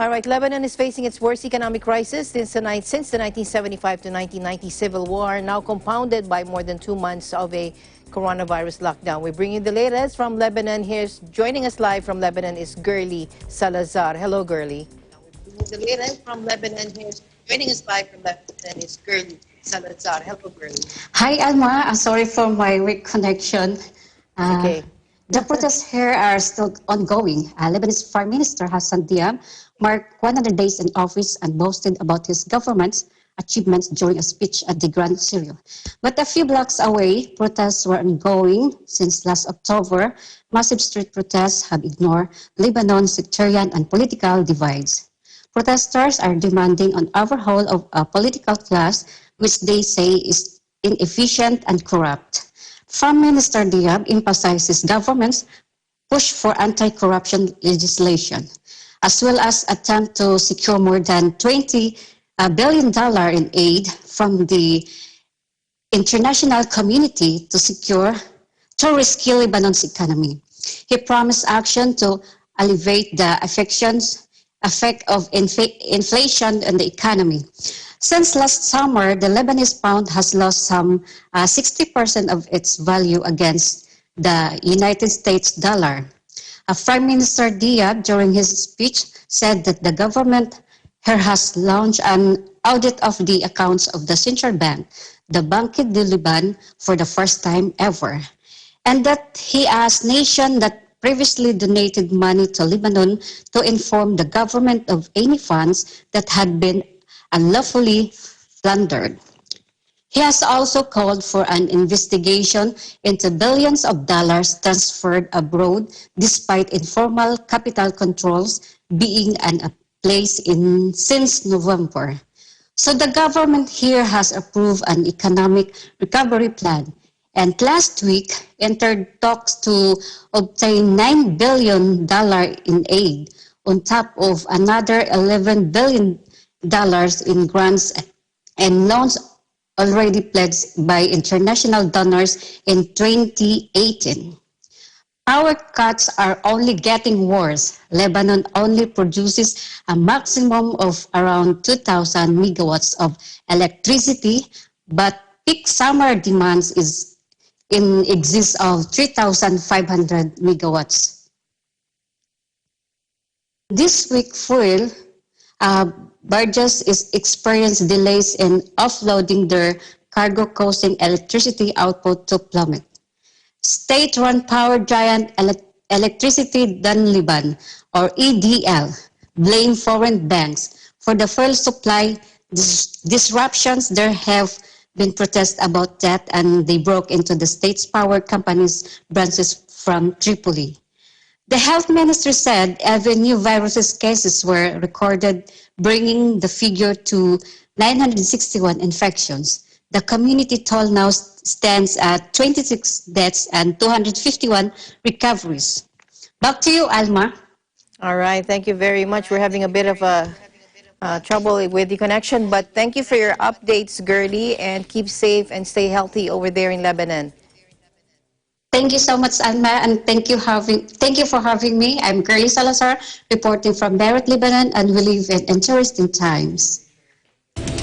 All right, Lebanon is facing its worst economic crisis since the 1975 to 1990 civil war, now compounded by more than 2 months of a coronavirus lockdown. We bring you the latest from Lebanon. Joining us live from Lebanon is Gurley Salazar. Hello, Gurley. The latest from Lebanon. Joining us live from Lebanon is Gurley Salazar. Hello, Gurley. Hi, Alma. I'm sorry for my weak connection. Okay. The protests here are still ongoing. Lebanese Foreign Minister Hassan Diab marked 100 days in office and boasted about his government's achievements during a speech at the Grand Syria. But a few blocks away, protests were ongoing since last October. Massive street protests have ignored Lebanon's sectarian and political divides. Protesters are demanding an overhaul of a political class which they say is inefficient and corrupt. Prime Minister Diab emphasizes government's push for anti-corruption legislation, as well as attempt to secure more than $20 billion in aid from the international community to rescue Lebanon's economy. He promised action to alleviate the effect of inflation on the economy. Since last summer, the Lebanese pound has lost some 60% of its value against the United States dollar. Prime Minister Diab, during his speech, said that the government here has launched an audit of the accounts of the central bank, the Banque de Liban, for the first time ever, and that he asked nations that previously donated money to Lebanon to inform the government of any funds that had been unlawfully plundered. He has also called for an investigation into billions of dollars transferred abroad despite informal capital controls being in place since November. So the government here has approved an economic recovery plan and last week entered talks to obtain $9 billion in aid on top of another $11 billion in grants and loans already pledged by international donors in 2018. Power cuts are only getting worse. Lebanon only produces a maximum of around 2,000 megawatts of electricity, but peak summer demands is in excess of 3,500 megawatts. This week, fuel barges experience delays in offloading their cargo, causing electricity output to plummet. State-run power giant Electricity Liban, or EDL, blame foreign banks for the fuel supply disruptions. There have been protests about that, and they broke into the state's power company's branches from Tripoli. The health minister said even new virus cases were recorded, bringing the figure to 961 infections. The community toll now stands at 26 deaths and 251 recoveries. Back to you, Alma. All right, thank you very much. We're having a bit of trouble with the connection, but thank you for your updates, Gurley, and keep safe and stay healthy over there in Lebanon. Thank you so much, Alma, and thank you for having me. I'm Gurley Salazar, reporting from Beirut, Lebanon, and we live in interesting times.